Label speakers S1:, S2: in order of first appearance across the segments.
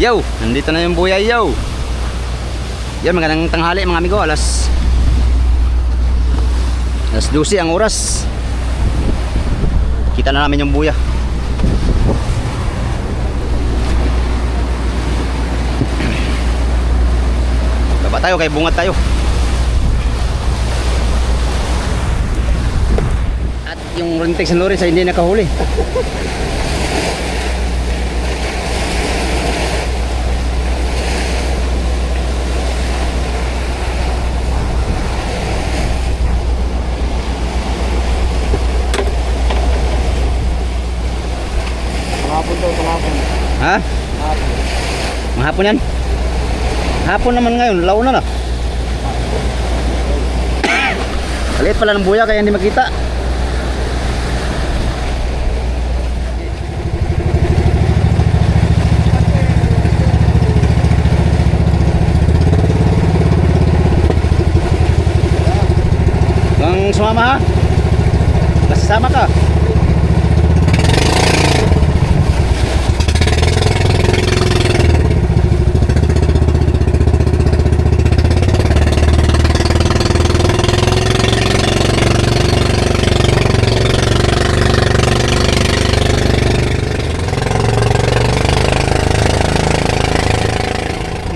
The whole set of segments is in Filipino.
S1: Yo, nandito na yung buhay, yo. Yan, magandang tanghali mga amigo. Alas 12 ang oras. Kita na namin yung buya. Baba tayo, kay bungad tayo. At yung Rintex ng Lawrence ay hindi nakahuli. Ha? Mahapon yan? Hapon naman ngayon, launa na. Kalit pala ng buya kaya hindi makita. Kung sumama ha? Kasama ka.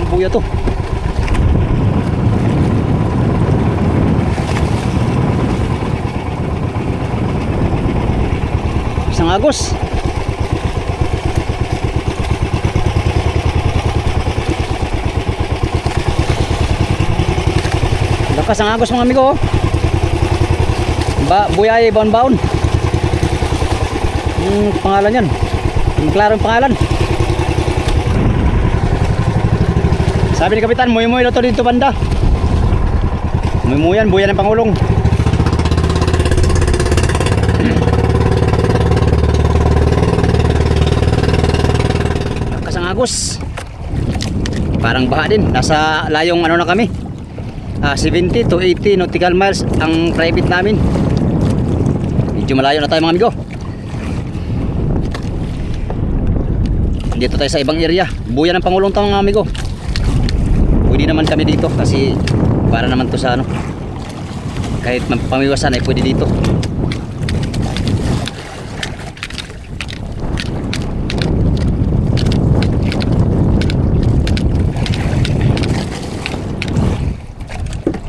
S1: Buya to. Isang agos. Lakas ang agos mga amigo. Buyay baon-baon. Pangalan yan. Klaro ang pangalan. Sabi ni Kapitan, muy-muy na to dito banda. Muy-muyan, buya ng Pangulong. Lakas ang agos. Parang baha din. Nasa layong ano na kami. 70 to 80 nautical miles ang private namin. Medyo malayo na tayo mga amigo. Dito tayo sa ibang area. Buya ng Pangulong to mga amigo. Pwede naman kami dito kasi para naman to sa ano, kahit pamiwasan ay pwede dito.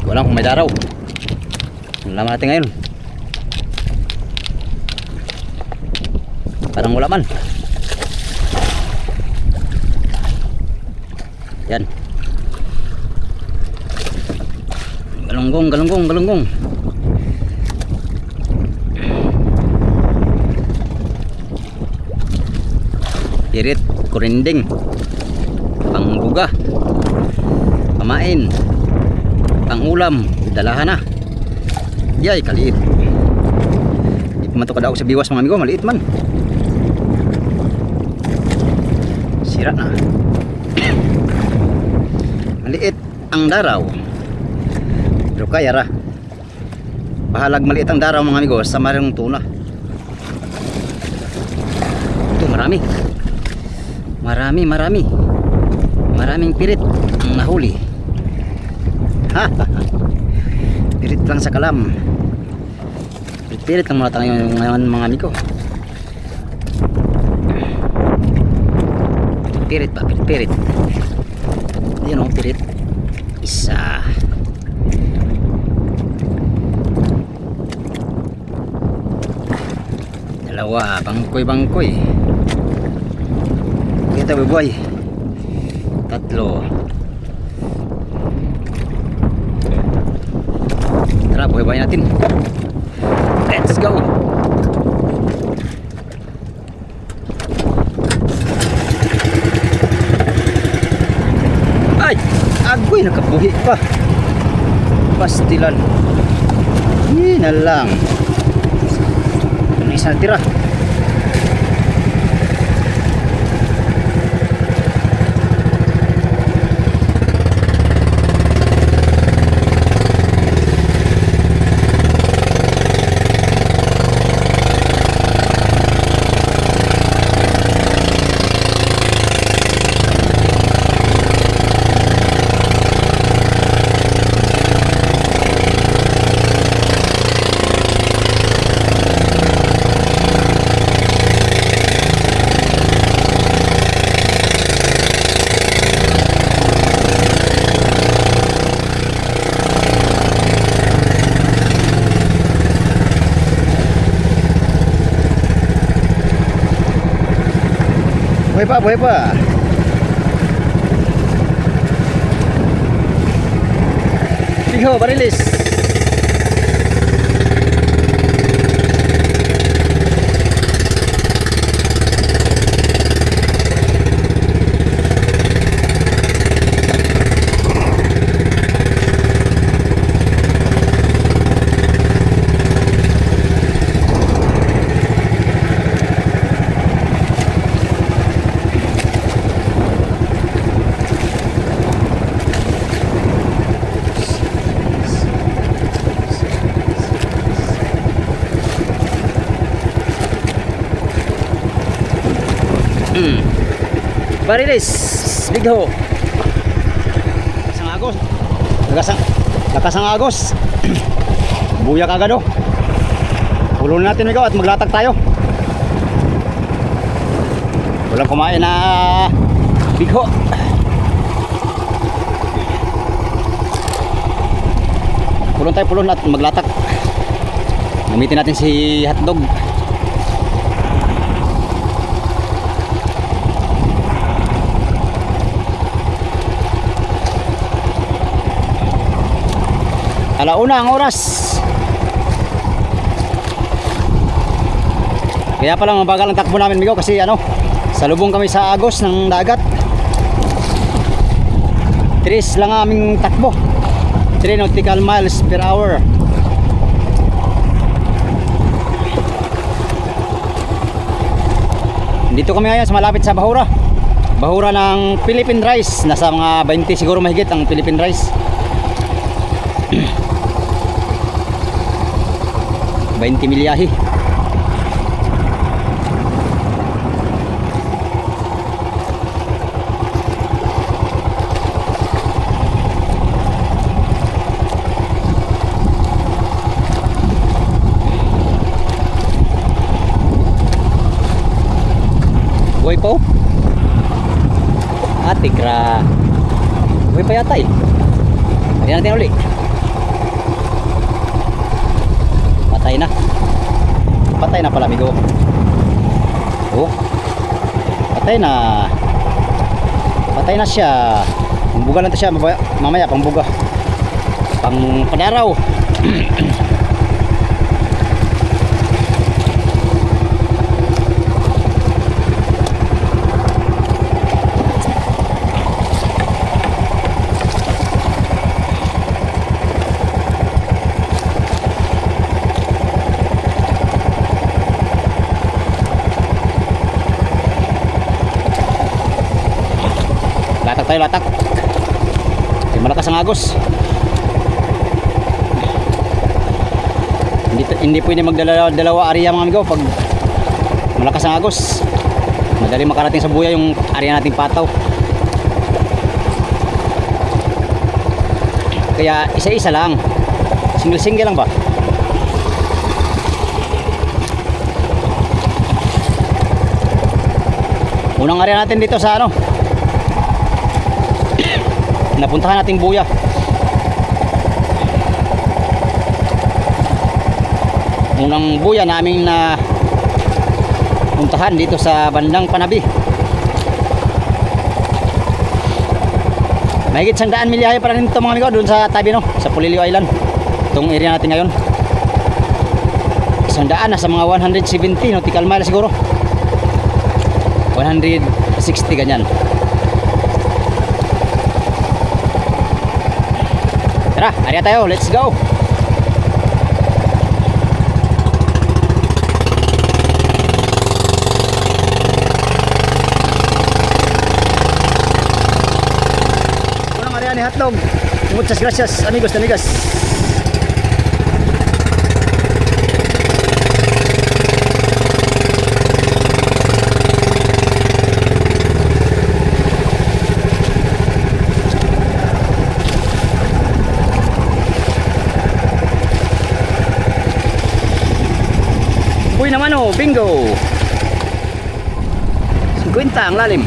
S1: Walang kung may daraw. Alam natin ngayon. Parang wala man. Yan. Galunggong. Pirit, kurinding, pangbuga, pamain, pangulam, dalahan na. Yay, kaliit. Di pa man ito kadaog sa biwas mga amigo, maliit man. Sira na. Maliit ang daraw. Pero kaya ra. Bahalag maliit ang daraw mga amigo sa marang tuna. Ito marami. Maraming pirit ang nahuli. Ha. Pirit lang sa kalam. Pirit lang muna tayo ngayon mga amigo. Pirit pa, pirit. Yan o, pirit. Isa. Dalawa, bangkoy. Kita bubuhay. Tatlo. Tara, buhay natin. Let's go. Ay, agoy, nakabuhi pa. Pastilan. Yun na lang. Isa na tira. Buhay pa, buhay pa. Bigho, barilis. Barilis, bigho. Sang agos. Lakas ang agos. Buyak agad oh. Pulun natin ikaw at maglatag tayo. Walang kumain na bigho. Pulun at maglatak. Gamitin natin si hotdog. Alauna ang oras. Kaya pala mabagal ang takbo namin, Migo, kasi salubong kami sa agos ng dagat. 3 lang aming takbo. 3 nautical miles per hour. Dito kami ngayon sa malapit sa Bahura. Bahura ng Philippine Rice. Nasa mga 20 siguro mahigit ang Philippine Rice. 20 milyahe. Buhay pa oh. Atikra. Buhay pa yata eh. Lagyan natin ulit. Patay na pala, Migo. Oh. Patay na siya. Pangbuga lang to siya mamaya, pangbuga. Pang padaraw. Latak. Malakas ang agos. Hindi pwede magdalawa area mga amigo pag malakas ang agos. Madali makarating sa buya yung area nating pataw. Kaya isa-isa lang. Single lang ba? Unang area natin dito sa napuntahan nating buya. Unang buya namin na puntahan dito sa bandang Panabi. Mahigit 100 milyahe para rin ito mga amigo doon sa tabi sa Polillo Island. Itong area natin ngayon. 100 nasa mga 170 nautical miles siguro. 160 ganyan. Tara, area tayo, let's go. Unang area ni hotdog. Muchas gracias, amigos y amigas. Uy naman oh, bingo. 50 ang lalim.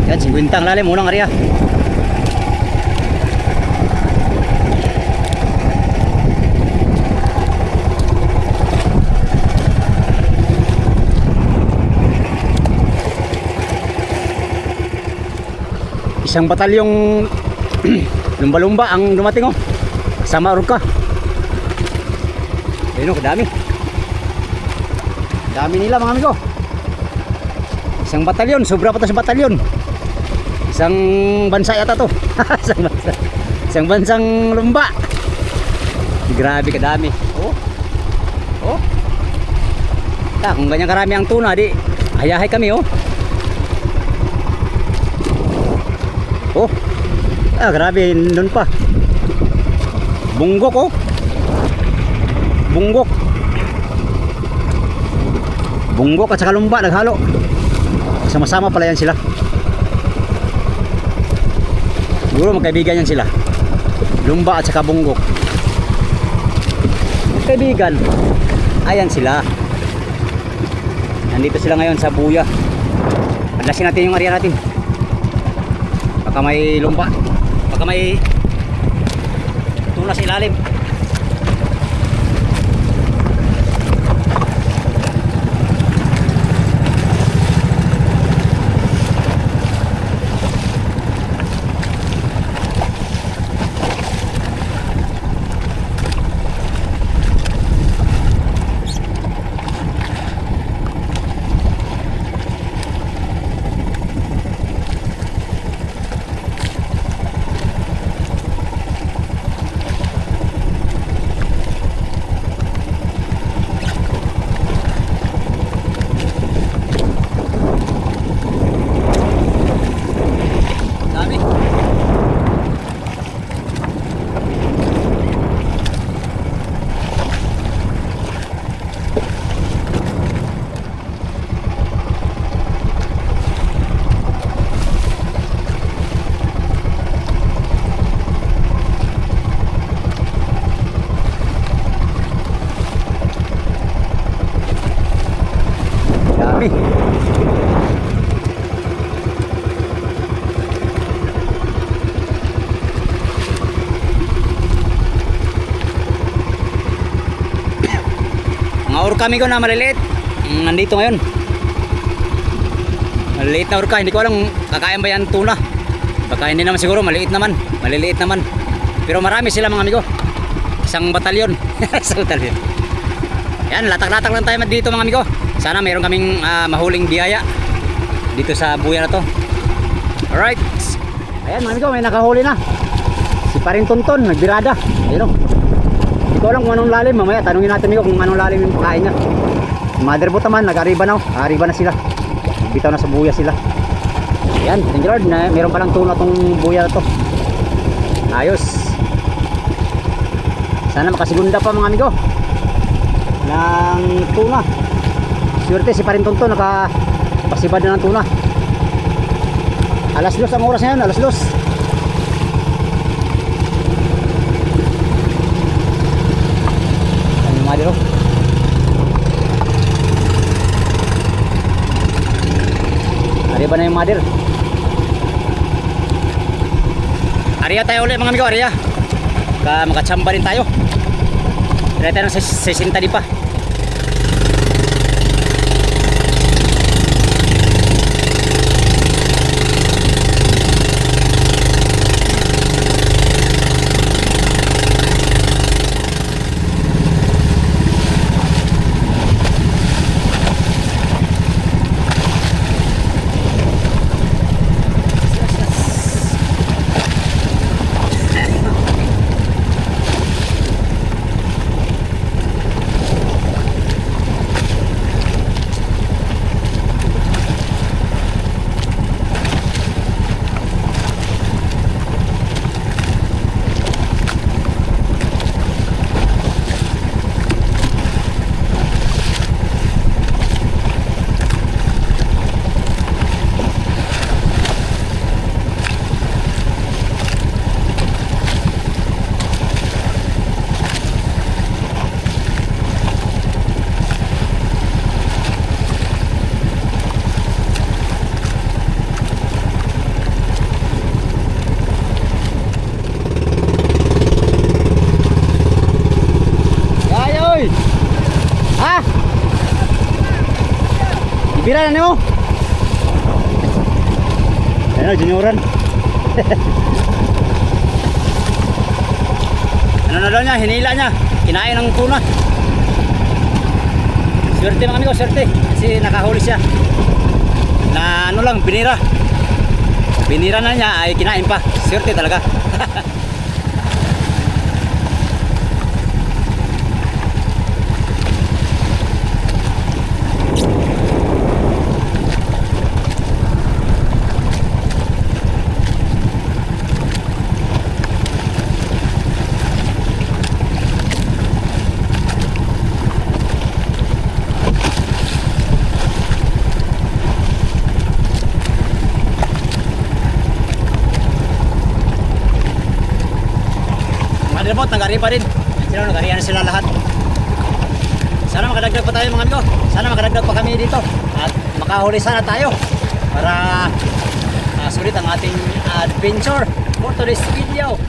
S1: Yan, 50 ang lalim, unang area. Isang batalyong lumba-lumba ang dumating oh. Sama Orca. Ayun oh, kadami. Dami nila mga amigo. Isang batalyon, sobra pa to sa batalyon. Isang bansa yata to. Isang bansa. Isang bansang lumba. Grabe kadami. Oh. Oh. Kung ganyan karami ang tuna, di hayahay kami oh. Oh. Grabe, doon pa. Bunggok oh. Bunggok. Bunggok at saka lumba naghalo. Sama-sama pala yan sila. Siguro magkaibigan yan sila. Lumba at saka bunggok. Magkaibigan. Ayan sila. Nandito sila ngayon sa buya. Adlasin natin yung area natin. Baka may lumba. Baka may tuna sa ilalim. Mga orca amigo na maliliit. Nandito ngayon. Maliliit na orca. Hindi ko alam kakain ba yan tuna. Baka hindi naman siguro. Maliit naman. Maliliit naman. Pero marami sila mga amigo. Isang batalyon. Isang batalyon. Yan, latak-latak lang tayo dito mga amigo. Sana mayroon kaming mahuling biyaya dito sa buya na to. Alright. Ayan mga amigo, may nakahuli na. Si Paring Tonton, nagbirada. Ayun o. Hindi ko alam kung anong lalim. Mamaya tanungin natin amigo kung anong lalim yung pakain niya. Motherboard naman, nag-arriba na. Arriba na sila. Bitaw na sa buya sila. Ayan, thank you Lord. Meron palang tuna tong buya na to. Ayos. Sana makasigunda pa mga amigo ng tuna. Swerte si Paring Tonton nakapasibad na ng tuna. Alas 2 ang oras ngayon, alas 2. Ano yung mother oh? Ariba na yung mother. Ariya tayo ulit mga amigo, ariya. Makachamba rin tayo. Try tayo ng 60 di pa. Bira na mo. Ano, junioran. Ano na daw niya, hinila niya. Kinain ng tuna. Swerte mga amigo, swerte. Kasi nakahuli siya. Na ano lang, binira. Binira na niya ay kinain pa. Swerte talaga. Remote, nag-ari pa rin. Sila, nag-arihan na sila lahat. Sana makadagdag pa tayo mga amigo. Sana makadagdag pa kami dito. At makahuli sana tayo. Para sulit ang ating adventure for today's video.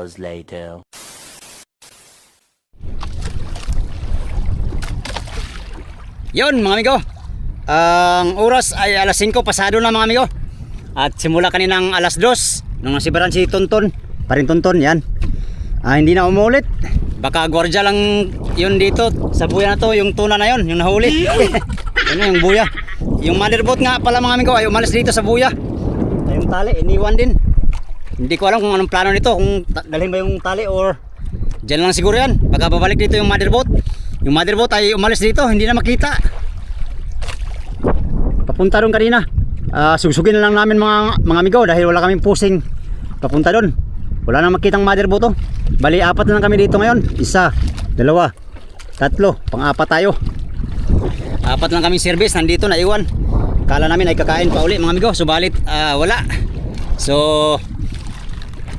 S2: hours later.
S1: Yon mga amigo, ang oras ay alas 5 pasado na mga amigo. At simula kaninang alas 2 nung nasibaran si Tonton, parin Tonton yan. Hindi na umulit. Baka gwardiya lang yun dito sa buya na to, yung tuna na yun, yung nahuli. Ano yung buya. Yung motherboard nga pala mga amigo ay umalis dito sa buya. Yung tali, iniwan din. Hindi ko alam kung anong plano nito, kung dalhin ba yung tali or dyan lang siguro yan. Pagka babalik dito yung motherboard. Yung motherboard ay umalis dito, hindi na makita. Papunta doon kanina. Sugsugin na lang namin mga amigo dahil wala kaming pusing papunta doon. Wala nang makitang motherboard to. Bali 4 na lang kami dito ngayon. 1, 2, 3, pang-4 tayo. 4 lang kaming service nandito na iwan. Kala namin ay kakain pa uli mga amigo, subalit wala. So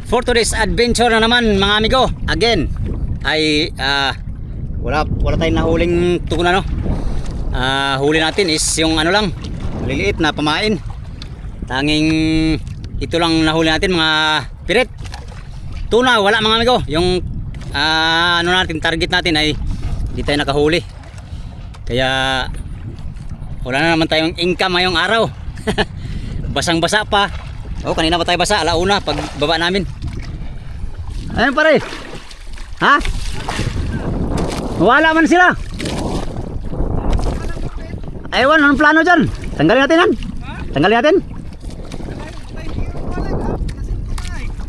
S1: for today's adventure na naman mga amigo, again ay wala tayong nahuling tuna no. Huli natin is yung ano lang, maliliit na pamain. Tanging ito lang nahuli natin mga pirit. Tuna wala mga amigo. Yung ano natin, target natin ay hindi tayo nakahuli. Kaya wala na naman tayong income ngayong araw. Basang basa pa. Kanina pa tayo basa, alauna pag baba namin. Ayun pare. Ha? Wala man sila. Aywan, anong plano dyan? Tanggalin natin yan? Tanggalin natin?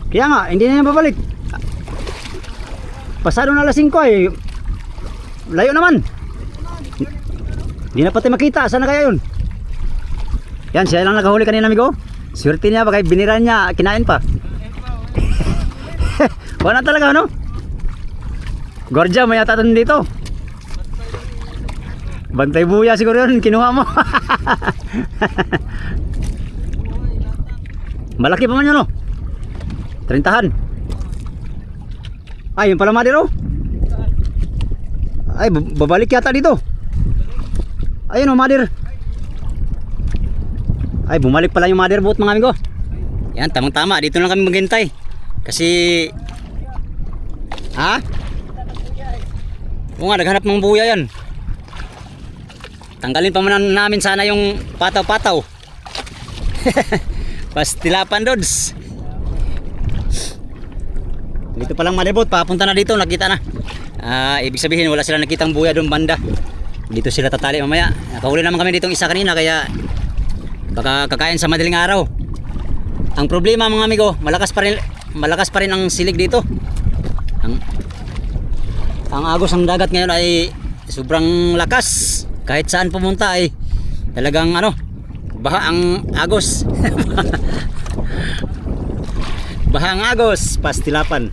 S1: Kaya nga, hindi na yan babalik. Pasado na alas 5 ay layo naman. Hindi na pati makita, saan na kaya yun? Yan, siya lang nakahuli kanina amigo. Swerte niya, baka biniran niya, kinain pa. Wala talaga ano? Gordya, may yata dito. Bantay buya siguro yun, kinuha mo. Malaki pa man yun, no? 30-han. Ay, yun pala madero. Ay, babalik yata dito. Ayun, mader. Ay, bumalik pala yung motherboard mga amigo. Yan, tamang-tama, dito lang kami maghintay. Kasi oo nga, naghanap ng buya yan. Tanggalin pa man namin sana yung pataw-pataw. Pastilapan dods. Dito palang motherboard, papunta na dito, nakita na. Ibig sabihin wala sila nakitang buya doon banda. Dito sila tatali mamaya. Nakahuli naman kami ditong isa kanina, kaya baka kakain sa madaling araw. Ang problema mga amigo, malakas pa rin ang silig dito. Ang agos ng dagat ngayon ay sobrang lakas. Kahit saan pumunta ay talagang baha ang agos. Baha ang agos, pastilapan.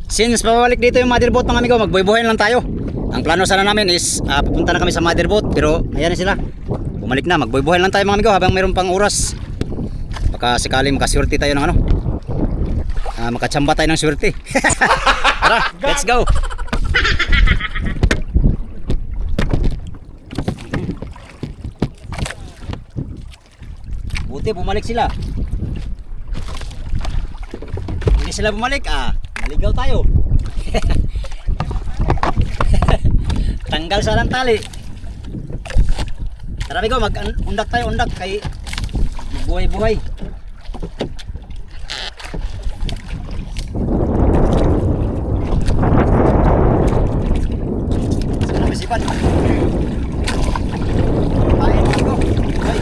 S1: Since pabalik dito yung motherboard mga amigo, magbuhay-buhay lang tayo. Ang plano sana namin is pupunta na kami sa motherboard, pero ayan na sila. Bumalik na, magbuhay-buhay lang tayo mga amigo habang mayroon pang oras. Baka sakaling makaswerte tayo ng makachamba tayo ng swerte. Tara, let's go. Buti bumalik sila. Hindi sila bumalik, naligaw tayo. Tanggal sa ng tali. Tara amigo, mag-undak tayo, undak kay buhay-buhay. Sana masipan. Pain amigo. Hoy.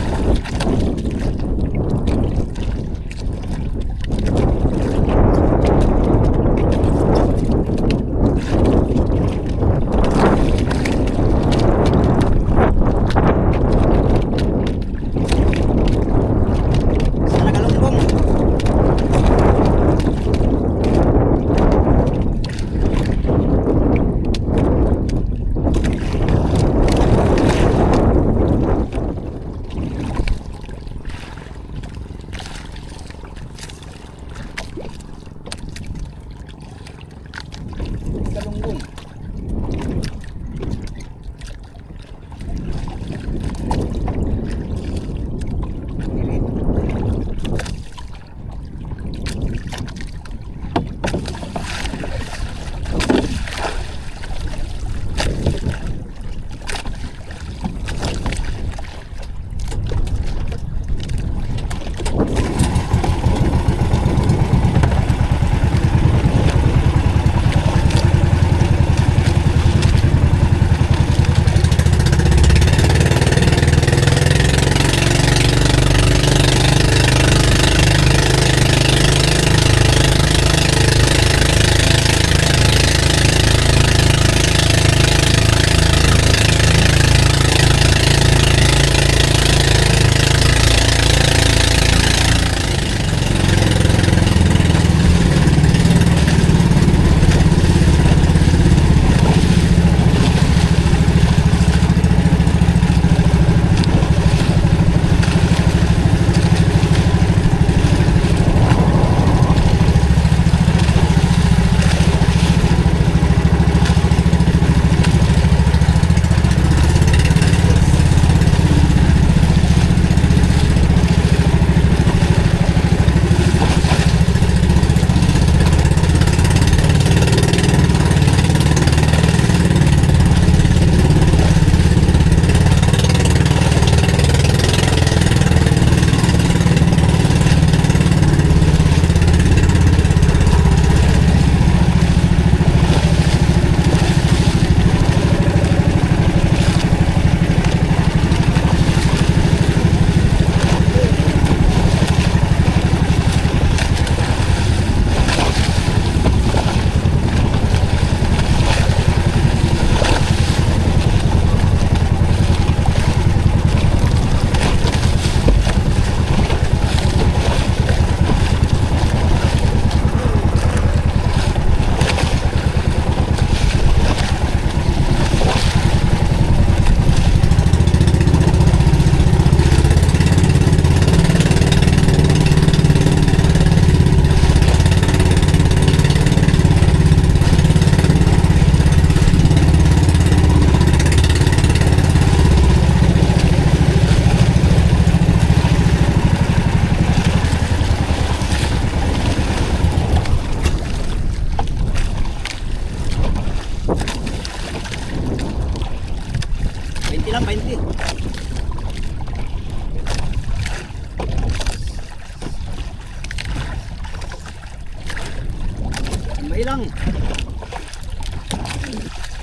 S1: Bahilang.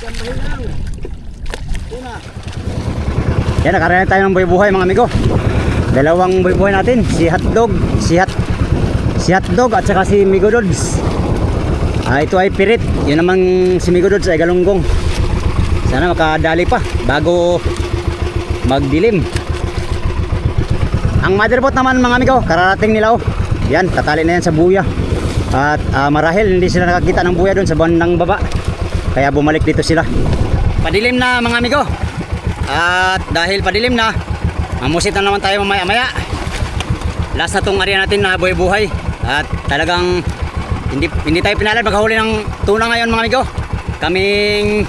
S1: Bahilang. Una. Yan, nakaraan tayo ng buhay mga amigo. Dalawang buhay natin, si Hotdog, si Hotdog at saka si Migodods. Ito ay pirit. Yun naman si Migodods ay galunggong. Sana makadali pa bago magdilim. Ang motherboard naman mga amigo, kararating nila oh. Yan, tatali na yan sa buya. At marahil hindi sila nakakita ng buya doon sa bandang baba. Kaya bumalik dito sila. Padilim na mga amigo. At dahil padilim na, mamusit na naman tayo mamaya-maya. Last na tong area natin na buhay-buhay. At talagang hindi tayo pinalad maghahuli ng tuna ngayon mga amigo. Kaming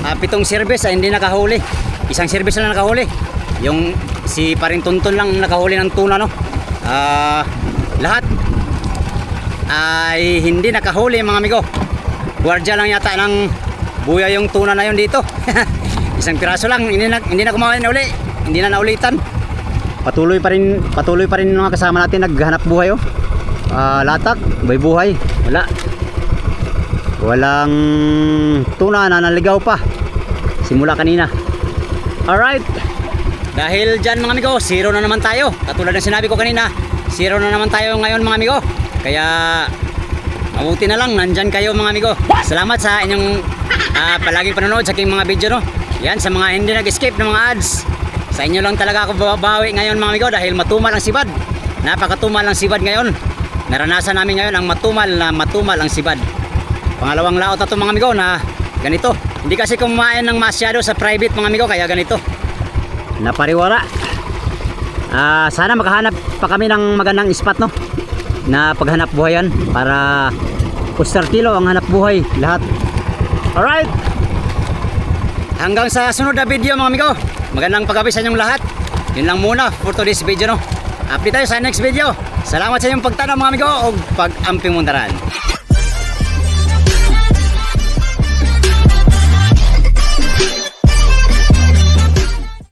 S1: 7 service ay hindi nakahuli. Isang service lang nakahuli. Yung si Paring Tuntun lang nakahuli ng tuna no. Lahat ay hindi nakahuli mga amigo. Guardia lang yata ng buya yung tuna na yun dito. Isang piraso lang, hindi na kumain na uli. Hindi na naulitan. Patuloy pa rin mga kasama natin naghahanap buhay oh. Latak, buhay. Walang tuna na naligaw pa simula kanina. Alright. Dahil dyan mga amigo, 0 na naman tayo. Katulad ng sinabi ko kanina, 0 na naman tayo ngayon mga amigo. Kaya mabuti na lang nandyan kayo mga amigo. Salamat sa inyong palaging panonood sa aking mga video no. Yan, sa mga hindi nag-escape ng mga ads, sa inyo lang talaga ako babawi ngayon mga amigo dahil matumal ang sibad. Napakatumal ang sibad ngayon. Naranasan namin ngayon ang matumal ang sibad. Pangalawang laot na ito mga amigo na ganito. Hindi kasi kumain ng masyado sa private mga amigo kaya ganito. Napariwara. Sana makahanap pa kami ng magandang spot no. Na paghanap buhayan para kustartilo ang hanap buhay lahat. Alright. Hanggang sa sunod na video mga amigo. Magandang paggabi sa inyong lahat. Yun lang muna for today's video no. Update tayo sa next video. Salamat sa inyong pagtanaw mga amigo o pag-amping mundaran.